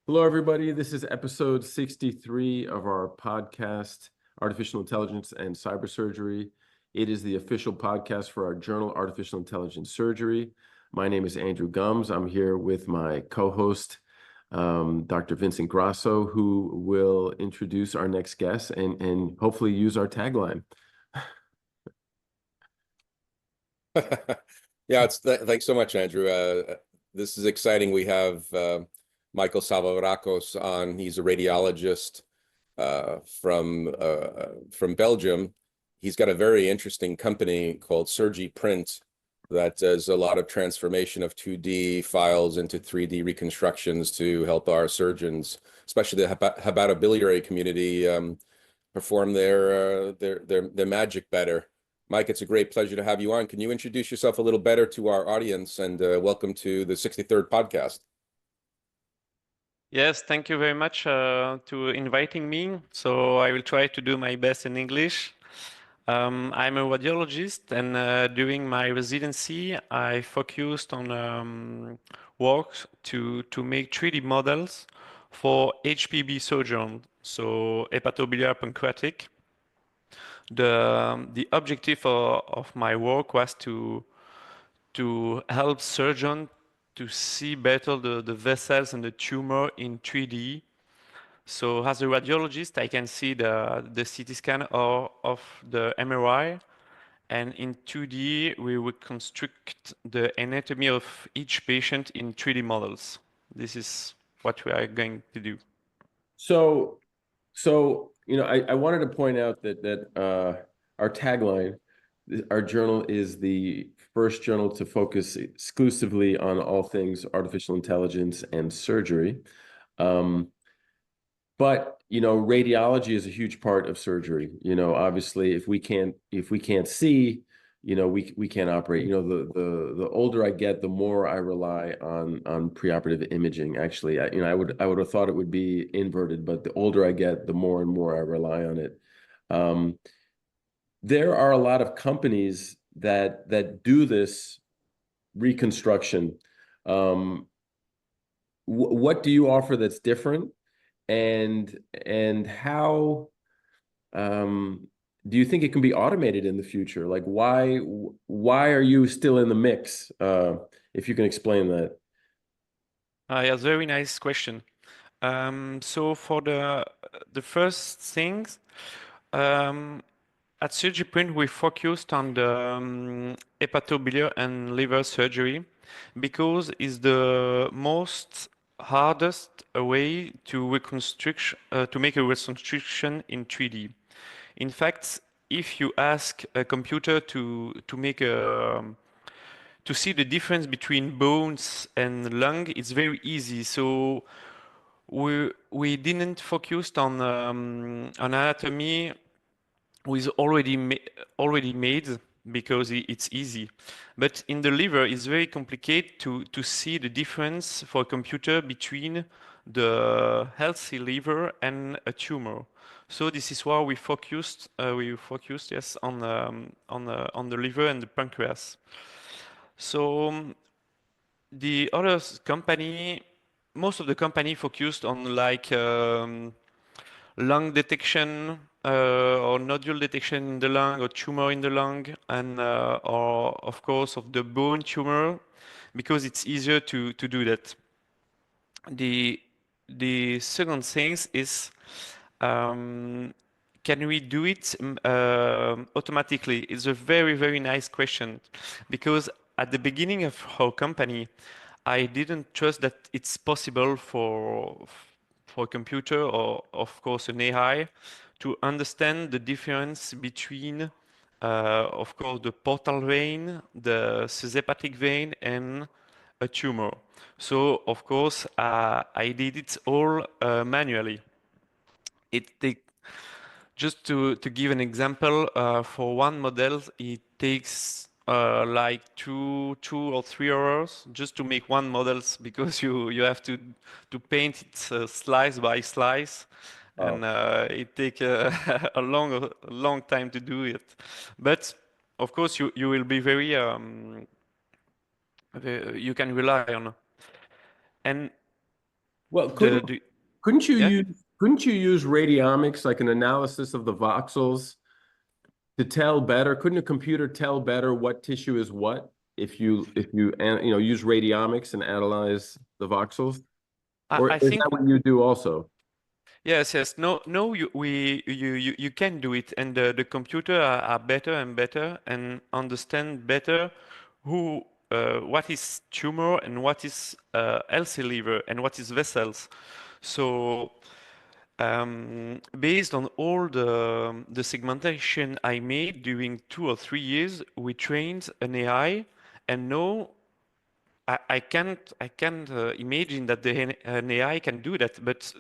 Hello, everybody. This is episode 63 of our podcast, Artificial Intelligence and Cybersurgery. It is the official podcast for our journal, Artificial Intelligence Surgery. My name is Andrew Gums. I'm here with my co-host, Dr. Vincent Grasso, who will introduce our next guest and hopefully use our tagline. Yeah, thanks so much, Andrew. This is exciting. We have Michael Salavracos on. He's a radiologist from Belgium. He's got a very interesting company called Surgery Print that does a lot of transformation of 2D files into 3D reconstructions to help our surgeons, especially the hepatobiliary community, perform their magic better. Mike, it's a great pleasure to have you on. Can you introduce yourself a little better to our audience and welcome to the 63rd podcast? Yes, thank you very much to inviting me. So I will try to do my best in English. I'm a radiologist, and during my residency, I focused on work to make 3D models for HPB surgeon, so hepatobiliary pancreatic. The objective of my work was to help surgeons to see better the vessels and the tumor in 3D. So as a radiologist, I can see the CT scan of the MRI, and in 2D, we would construct the anatomy of each patient in 3D models. This is what we are going to do. So, I wanted to point out that our tagline, our journal is the first journal to focus exclusively on all things artificial intelligence and surgery. But radiology is a huge part of surgery. Obviously, if we can't see, we can't operate. The older I get, the more I rely on preoperative imaging. Actually, I would have thought it would be inverted, but the older I get, the more and more I rely on it. There are a lot of companies that do this reconstruction. What do you offer that's different? And how do you think it can be automated in the future? Like why are you still in the mix? If you can explain that. Yes, very nice question. So for the first things, at Surgiprint, we focused on the hepatobiliary and liver surgery because it's the most hardest way to make a reconstruction in 3D. In fact, if you ask a computer to make a to see the difference between bones and lung, it's very easy. So we didn't focus on anatomy with already made because it's easy. But in the liver, it's very complicated to see the difference for a computer between the healthy liver and a tumor. So this is why we focused yes on the liver and the pancreas. So the other company, most of the company focused on like lung detection or nodule detection in the lung or tumor in the lung, and or of course of the bone tumor, because it's easier to do that. The the second thing is, um, can we do it automatically? It's a very nice question, because at the beginning of our company, I didn't trust that it's possible for a computer or of course an AI to understand the difference between of course the portal vein, the sushepatic vein, and a tumor. So of course I did it all manually. It take Just to give an example, for one model, it takes like two or 3 hours just to make one models, because you have to paint it slice by slice, and Oh. it take a long time to do it. But of course, you will be you can rely on. And Well, The couldn't you yeah. use radiomics, like an analysis of the voxels, to tell better? Couldn't a computer tell better what tissue is what if you use radiomics and analyze the voxels? Or I is think that what you do also? yes, yes. No, no. You can do it, and the computer are better and better and understand better who what is tumor and what is healthy liver and what is vessels. So based on all the segmentation I made during 2 or 3 years, we trained an AI, and now I can't imagine that an AI can do that, but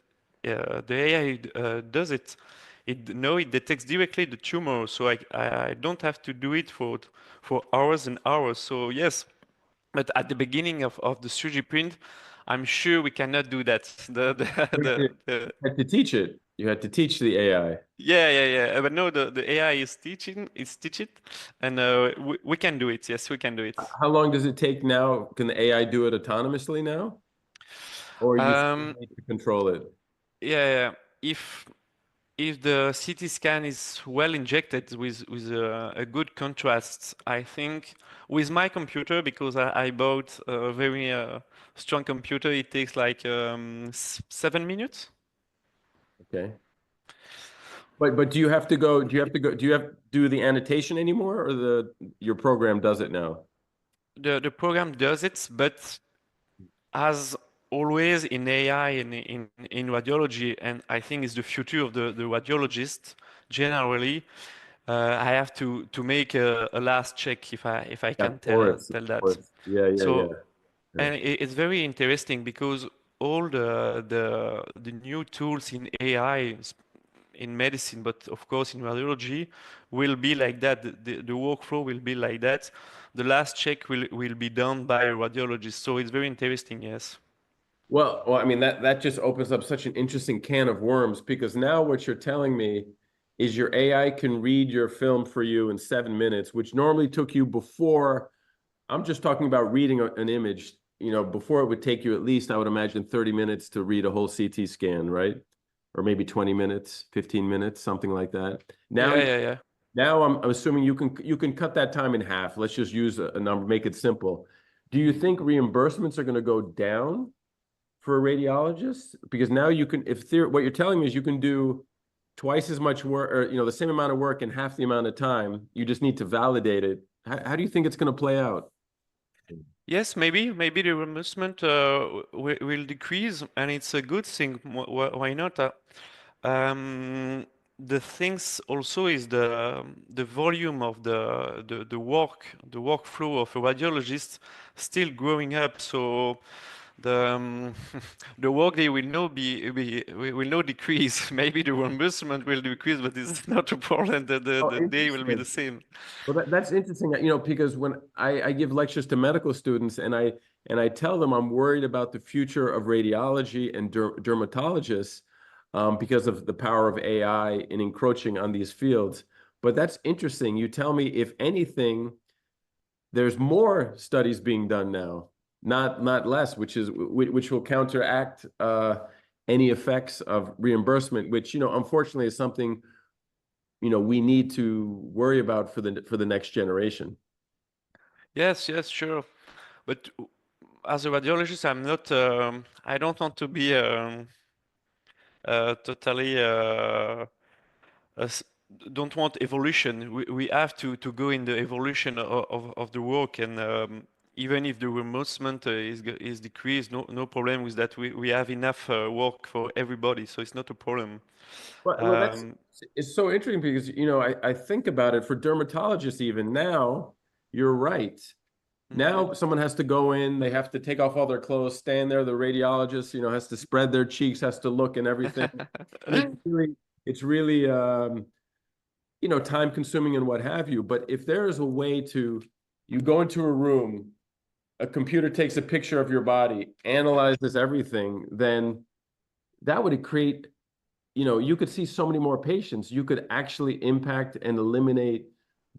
the AI does it. It detects directly the tumor, so I don't have to do it for hours and hours. So yes, but at the beginning of the 3D print, I'm sure we cannot do that. You had to, The had to teach it. You had to teach the AI. Yeah, yeah, yeah. But no, the AI is teach it, and we can do it. Yes, we can do it. How long does it take now? Can the AI do it autonomously now? Or you still Um, need to control it? yeah, yeah. If if the CT scan is well injected with a good contrast, I think with my computer, because I bought a very strong computer, it takes like 7 minutes. Okay. But do you have to go, do you have do the annotation anymore, or your program does it now? The program does it, but as always in AI and in radiology, and I think it's the future of the radiologist generally, I have to make a last check if I Yeah, can of course, of tell that. course. Yeah, yeah, yeah. So Yeah. and it's very interesting because all the new tools in AI in medicine, but of course in radiology, will be like that. The workflow will be like that. The last check will be done by a radiologist. So it's very interesting, yes. Well, I mean that just opens up such an interesting can of worms, because now what you're telling me is your AI can read your film for you in 7 minutes, which normally took you before. I'm just talking about reading an image. Before it would take you at least, I would imagine, 30 minutes to read a whole CT scan, right? Or maybe 20 minutes, 15 minutes, something like that. Now, Yeah, yeah, yeah. now I'm assuming you can cut that time in half. Let's just use a number, make it simple. Do you think reimbursements are going to go down for a radiologist? Because now you can, what you're telling me is you can do twice as much work, or the same amount of work in half the amount of time. You just need to validate it. How do you think it's going to play out? Yes, maybe the reimbursement will decrease, and it's a good thing. Why not? The things also is the volume of the workflow of a radiologist still growing up. So the the workday will not will not decrease. Maybe the reimbursement will decrease, but it's not a problem. Oh, The day will be the interesting. same. Well, that's interesting, because when I give lectures to medical students, and I tell them I'm worried about the future of radiology and dermatologists, because of the power of AI in encroaching on these fields. But that's interesting. You tell me, if anything, there's more studies being done now, not less, which will counteract any effects of reimbursement, which unfortunately is something we need to worry about for the next generation. Yes, yes, sure. But as a radiologist, I'm not. I don't want to be totally. S- don't want evolution. We have to go in the evolution of the work, and even if the reimbursement is decreased, no problem with that. We have enough work for everybody, so it's not a problem. Well, Um, it's so interesting, because I think about it for dermatologists. Even now, you're right. mhm. Now someone has to go in, they have to take off all their clothes, stand there. The radiologist, has to spread their cheeks, has to look and everything. And it's really time consuming and what have you. But if there is a way to, you go into a room, a computer takes a picture of your body, analyzes everything, then that would create, you could see so many more patients. You could actually impact and eliminate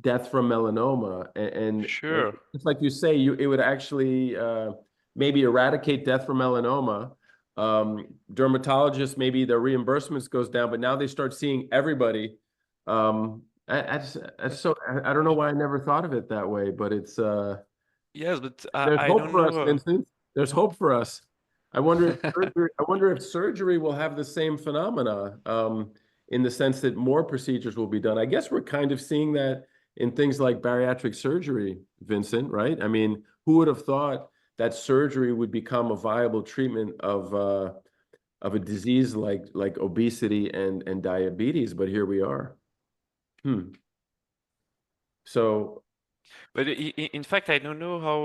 death from melanoma. And Sure. just like you say, it would actually maybe eradicate death from melanoma. Dermatologists, maybe their reimbursements goes down, but now they start seeing everybody. I don't know why I never thought of it that way, but it's Yes, but there's I hope don't for us, know. Vincent. There's hope for us. I wonder if surgery will have the same phenomena, in the sense that more procedures will be done. I guess we're kind of seeing that in things like bariatric surgery, Vincent, right? I mean, who would have thought that surgery would become a viable treatment of a disease like obesity and diabetes, but here we are. Hmm. So But in fact, I don't know how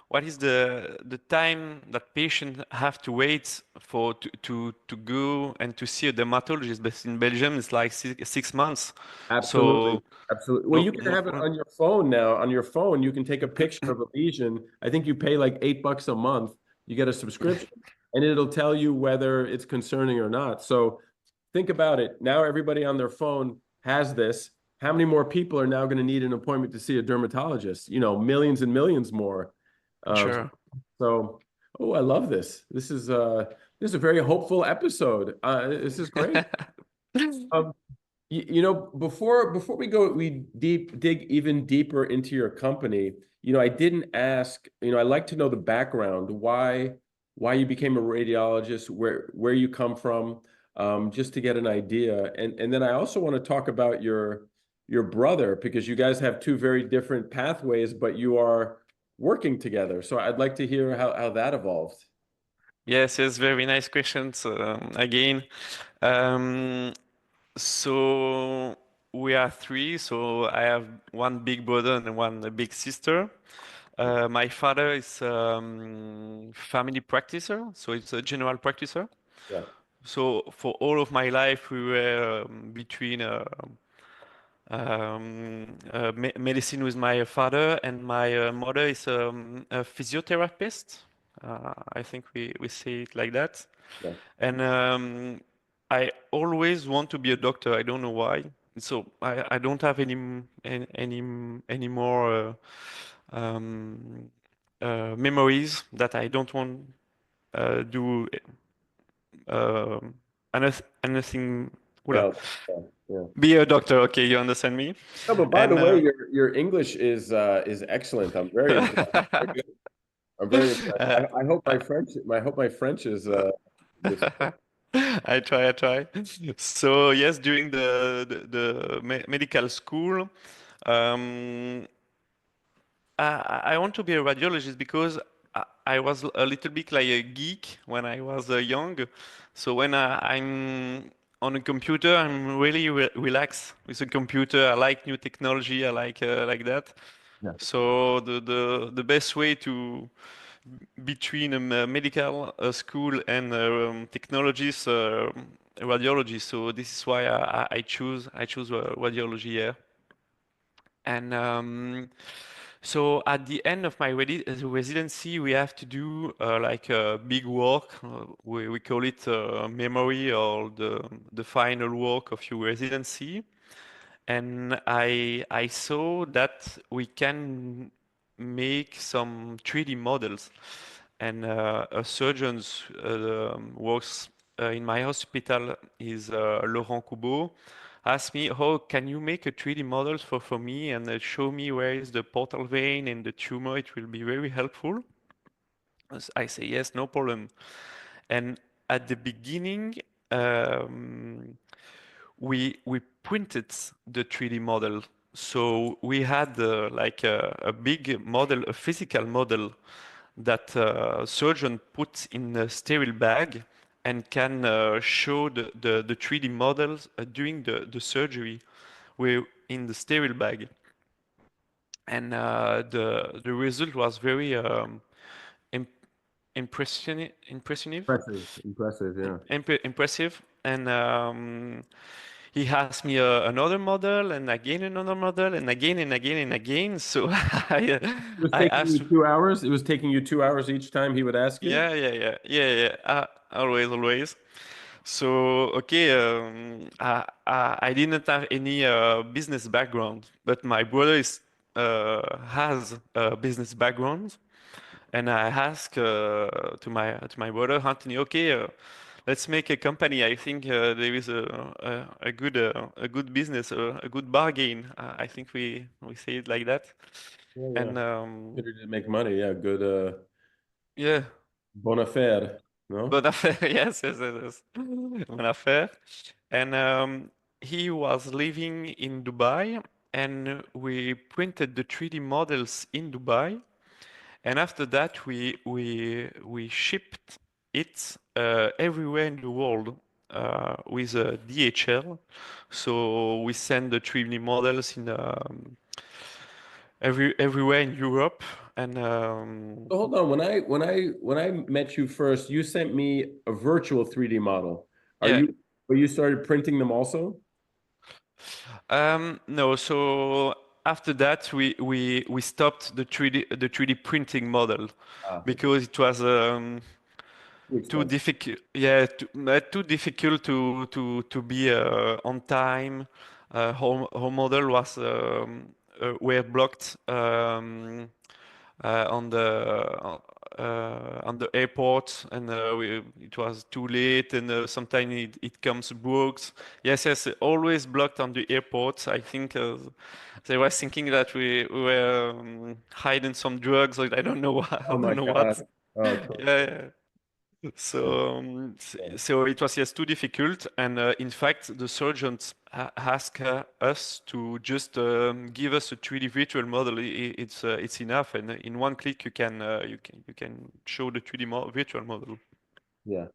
what is the time that patients have to wait for to go and to see a dermatologist. But in Belgium, it's like 6 months. absolutely. So Absolutely. Well, no, you can no, have it on your phone now. On your phone, you can take a picture of a lesion. I think you pay like $8 a month. You get a subscription, and it'll tell you whether it's concerning or not. So think about it. Now everybody on their phone has this. How many more people are now going to need an appointment to see a dermatologist? You know, millions and millions more. Uh, sure. so, oh, I love this. This is a very hopeful episode. This is great. Um, you know, before we go, we dig even deeper into your company. You know, I didn't ask. You know, I like to know the background, why you became a radiologist, where you come from, just to get an idea. And then I also want to talk about your brother because you guys have two very different pathways, but you are working together. So I'd like to hear how that evolved. Yes, yes, very nice questions again. Um, so we are three. So I have one big brother and one big sister. My father is family practicer, so it's a general practicer. Yeah, So for all of my life, we were between medicine with my father, and my mother is a physiotherapist. I think we say it like that. yeah. And I always want to be a doctor. I don't know why. So I don't have any more memories that I don't want do anything. Oula. Yeah, yeah, yeah. Be a doctor. Okay, you understand me? No, but by the And way, your English is excellent. I'm very impressed. Very good. I'm very impressed. uh, I hope my French is this. I try. So yes, during the medical school, um, I want to be a radiologist because I was a little bit like a geek when I was young. So when I'm on a computer, I'm really relaxed with a computer. I like new technology. I like that. Yeah. So the best way to between a medical school and technologies radiology. So this is why I choose radiology here. And so at the end of my residency, we have to do like a big work. We call it memory or the final work of your residency. And I saw that we can make some 3D models. And a surgeon works in my hospital is Laurent Coubeau. Asked me, "Oh, can you make a 3D model for me and show me where is the portal vein and the tumor? It will be very helpful." I say yes, no problem. And at the beginning, um, we printed the 3D model. So we had like a big model, a physical model that surgeon put in a sterile bag and can show the 3D models during the surgery we in the sterile bag. And the result was very im impressive, Impressive, impressive, yeah. impressive. And he asked me another model, and again another model, and again and again and again. So It was I taking you asked, 2 hours. It was taking you 2 hours each time he would ask you. yeah. Always. So okay, I didn't have any business background, but my brother has a business background, And I asked to my brother Anthony, okay, let's make a company. I think there is a good business, a good bargain. I think we say it like that. Yeah, yeah. And Consider to make money. Yeah, good. yeah, Bonne affaire. No? bonne affaire. Yes, yes, yes, yes. Bonne affaire. And he was living in Dubai, and we printed the 3D models in Dubai. And after that, we shipped it everywhere in the world with a DHL. So we send the 3D models in everywhere in Europe. And So hold on. When I met you first, you sent me a virtual 3D model. Are yeah, you But you started printing them also? no. So after that, we stopped the 3D printing model Ah, because it was too too expensive. difficult, yeah, too difficult to be on time. Her model was were blocked on the airport, and it was too late, and sometimes it comes broke. Yes, yes, always blocked on the airport. I think they were thinking that we were hiding some drugs, like I don't know, I Oh don't my know God. what. Oh, Yeah, yeah. yeah. So, so it was yes too difficult, and in fact, the surgeons asked us to just give us a 3D virtual model. It's enough, and in one click you can show the 3D virtual model. Yeah.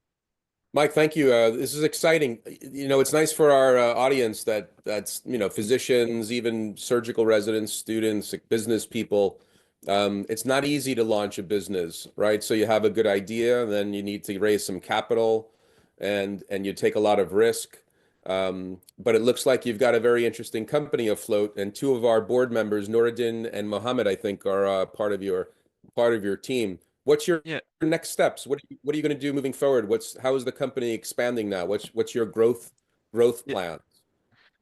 Mike, thank you. This is exciting. You know, it's nice for our audience that's, you know, physicians, even surgical residents, students, like business people. It's not easy to launch a business, right? So you have a good idea, then you need to raise some capital, and you take a lot of risk. But it looks like you've got a very interesting company afloat, and two of our board members, Noureddin and Mohammed, I think, are part of your team. What's your Yeah. next steps? What are you going to do moving forward? How is the company expanding now? What's your growth Yeah. plan?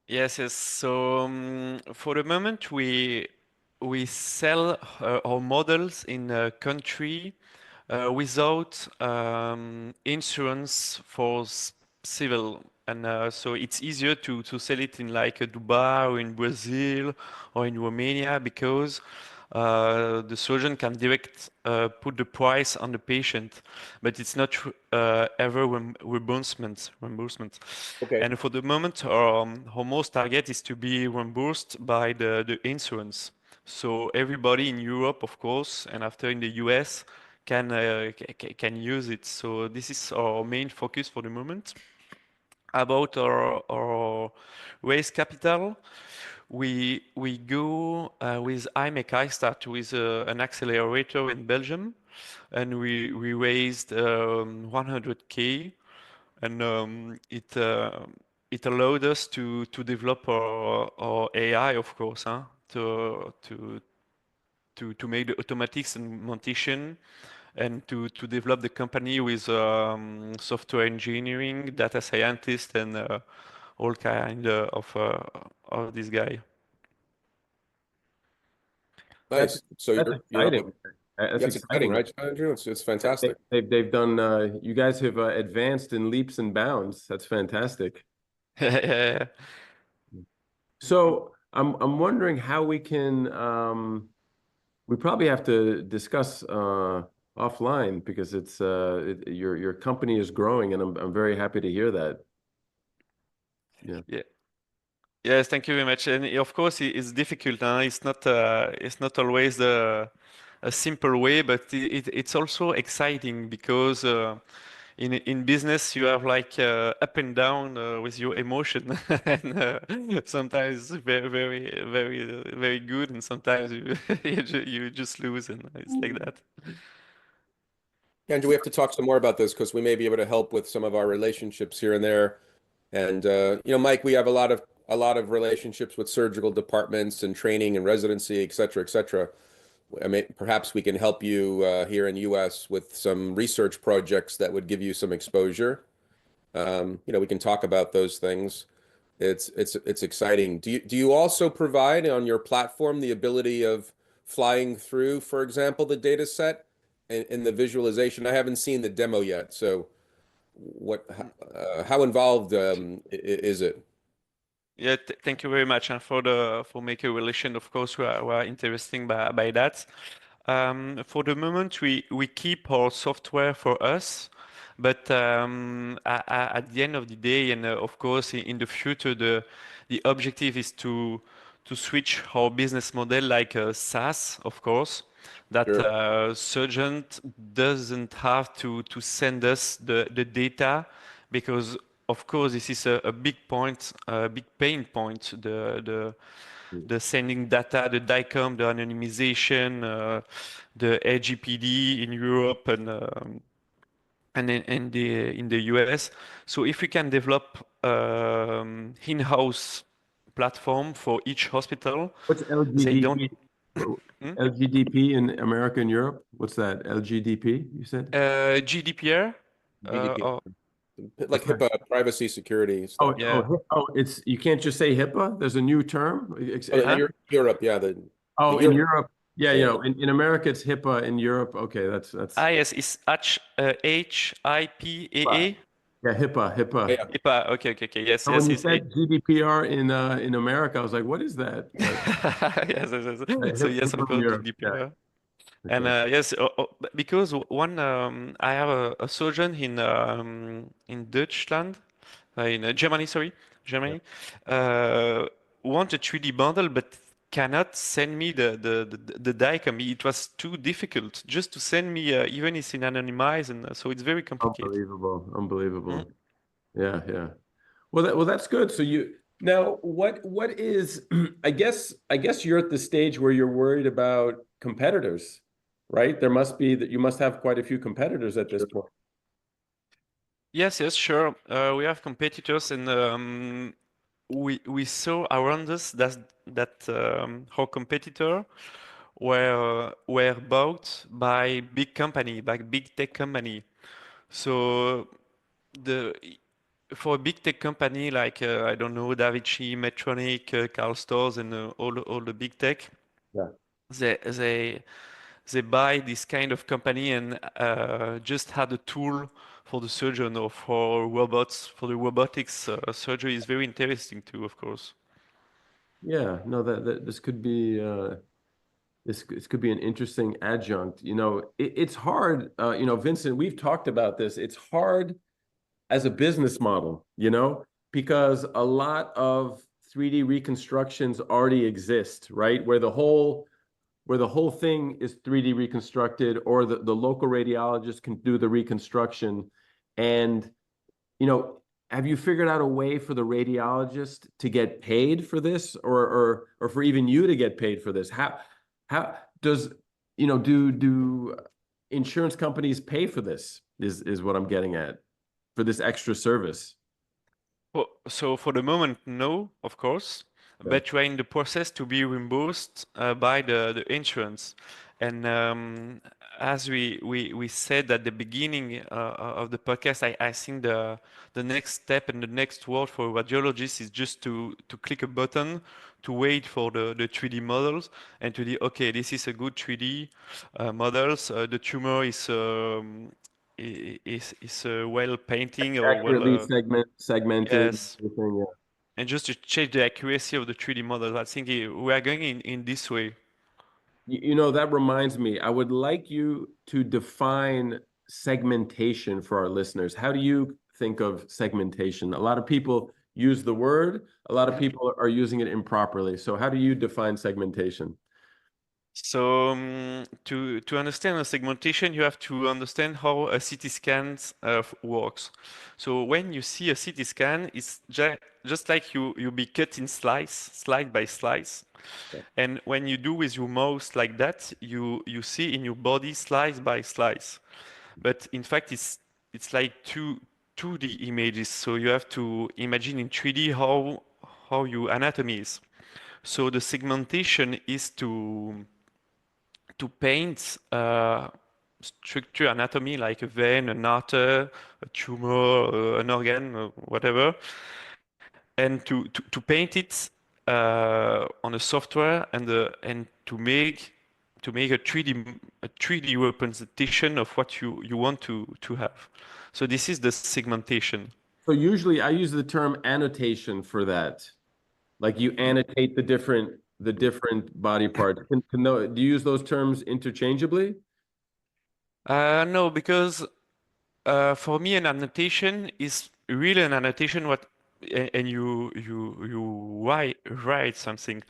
Yes, yes. So for the moment, we sell our models in a country without insurance for civil, and so it's easier to sell it in like Dubai or in Brazil or in Romania because the surgeon can direct put the price on the patient, but it's not ever reimbursement. Okay. And for the moment, our most target is to be reimbursed by the insurance. So everybody in Europe, of course, and after in the US can use it. So this is our main focus for the moment. About our raise capital, we go with IMEC. I start with an accelerator in Belgium, and we raised 100K, and it allowed us to develop our AI, of course, huh? To make the automatics and monetization, and to develop the company with software engineering, data scientist, and all kind of this guy. That's Nice. So that's you're exciting. That's that's exciting, exciting. right, Andrew? It's fantastic. They've done you guys have advanced in leaps and bounds. That's fantastic. Yeah. So I'm wondering how we can we probably have to discuss offline because your company is growing and I'm very happy to hear that. Yeah. Yeah. Yes, thank you very much. And of course, it's difficult. Huh? It's not always a simple way, but it's also exciting because in business you have like up and down with your emotion, and sometimes very good, and sometimes you you just lose, and it's like that. Andrew, we have to talk some more about this because we may be able to help with some of our relationships here and there. And you know, Mike, we have a lot of relationships with surgical departments and training and residency, et cetera, et cetera. I mean, perhaps we can help you here in US with some research projects that would give you some exposure. You know, we can talk about those things. It's exciting. Do you also provide on your platform the ability of flying through, for example, the data set in the visualization? I haven't seen the demo yet. So how involved is it? Yeah, thank you very much, and for the for maker relation. Of course, we are interested by that. For the moment, we keep our software for us, but at the end of the day, and of course, in the future, the objective is to switch our business model like a SaaS, of course, that Sure. surgeon doesn't have to send us the data, because of course this is a big point, a big pain point, the sending data, the DICOM, the anonymization, the LGPD in Europe, and in the US. So if we can develop in-house platform for each hospital, What's they don't. LGDP? Hmm? LGDP in America and Europe? What's that? LGDP, you said? GDPR. GDP, Oh, like HIPAA, privacy, security Oh, stuff. yeah. it's you can't just say HIPAA. There's a new term. Oh, Huh? Europe, yeah, the In Europe. Europe, yeah, Yeah. in America it's HIPAA. In Europe, okay, that's Ah, yes, it's HIPAA. yeah, HIPAA, HIPAA. Yeah. HIPAA. Okay, okay, okay. Yes, And when yes, you it's said GDPR in America, I was like, what is that? But yes, yes, yes. So yes, of HIPAA in course, Europe, yeah, GDPR. And okay. yes, because one, I have a surgeon in Deutschland, in Germany, sorry, Yeah. Germany, want a 3D bundle, but cannot send me the DICOM. It was too difficult just to send me, even it's in anonymized, and so it's very complicated. Unbelievable, Mm. unbelievable. Yeah, yeah. Well, that's good. So you now what is I guess you're at the stage where you're worried about competitors, right? There must be that you must have quite a few competitors at this Sure. point. Yes, yes, sure. We have competitors, and we saw around us that our competitor were bought by big company, by big tech company. So the for a big tech company like I don't know, Davichi, Medtronic, Karl Storz, and all the big tech, Yeah. they they they buy this kind of company and just had a tool for the surgeon or for robots. For the robotics, surgery is very interesting too, of course. Yeah, no, that this could be this could be an interesting adjunct. It's hard, Vincent, we've talked about this. It's hard as a business model, because a lot of 3D reconstructions already exist, right? Where the whole thing is 3D reconstructed, or the local radiologist can do the reconstruction. And, you know, have you figured out a way for the radiologist to get paid for this, or for even you to get paid for this? How does, do insurance companies pay for this, is what I'm getting at, for this extra service? Well, so for the moment, no, of course, Yeah. but we're in the process to be reimbursed by the insurance. And as we said at the beginning of the podcast, I think the next step and the next word for radiologists is just to click a button, to wait for the 3D models, and to the okay, this is a good 3D models. The tumor is well painting or well. Accurately segmented, Yes, everything, yeah. and just to check the accuracy of the 3D model, I think we are going in this way. That reminds me, I would like you to define segmentation for our listeners. How do you think of segmentation? A lot of people use the word, a lot of people are using it improperly. So how do you define segmentation? So to understand a segmentation, you have to understand how a CT scan works. So when you see a CT scan, it's just like you be cut in slide by slice. And when you do with your mouse like that, you see in your body slice by slice. But in fact, it's like two D images. So you have to imagine in 3D how your anatomy is. So the segmentation is to paint structure anatomy like a vein, an artery, a tumor, an organ, whatever, and to paint it on a software and to make to make a 3D representation of what you want to have. So this is the segmentation. So usually I use the term annotation for that. Like you annotate the different body parts. Do you use those terms interchangeably? No, because for me, an annotation is really an annotation. And you write something,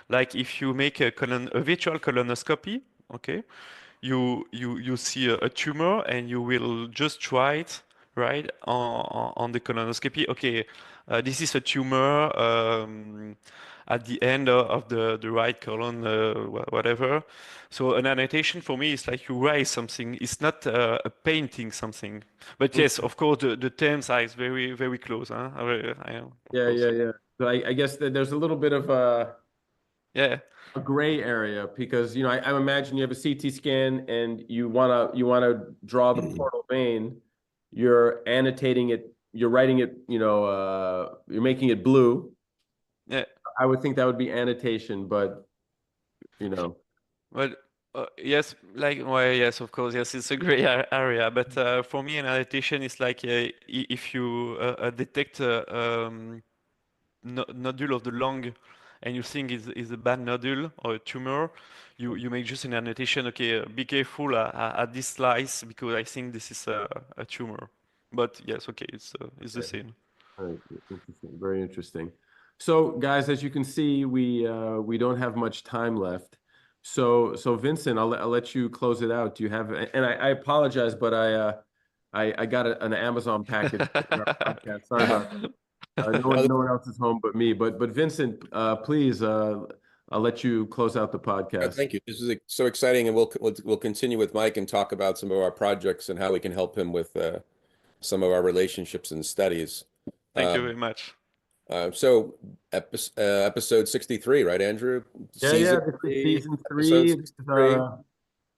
like if you make a virtual colonoscopy, okay, you see a tumor and you will just write right on the colonoscopy. Okay, this is a tumor at the end of the right colon, whatever. So an annotation for me is like you write something. It's not a painting something. But yes, of course, the terms are very very close. Huh? Of Yeah, course. yeah, yeah. So I guess that there's a little bit of Yeah. a gray area because I imagine you have a CT scan and you wanna draw the portal vein. You're annotating it. You're writing it. You're making it blue. Yeah. I would think that would be annotation, but you know. Well, yes, like, well, yes, of course, yes, it's a gray area. But for me, an adaptation is like if you detect a nodule of the lung and you think is a bad nodule or a tumor, you make just an annotation. Okay, be careful at this slice because I think this is a tumor. But yes, okay, it's the same. All right, interesting. Very interesting. So, guys, as you can see, we don't have much time left. So Vincent, I'll let you close it out. Do you have? And I apologize, but I got an Amazon package for our podcast. Sorry about that. No one else is home but me. But Vincent, please, I'll let you close out the podcast. Thank you. This is so exciting, and we'll continue with Mike and talk about some of our projects and how we can help him with some of our relationships and studies. Thank you very much. So episode 63, right, Andrew? Yeah, Season this is three, season episode 3. 63.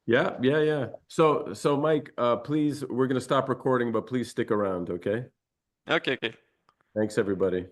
Yeah. So Mike, please, we're gonna stop recording, but please stick around, okay? Okay, okay. Thanks, everybody.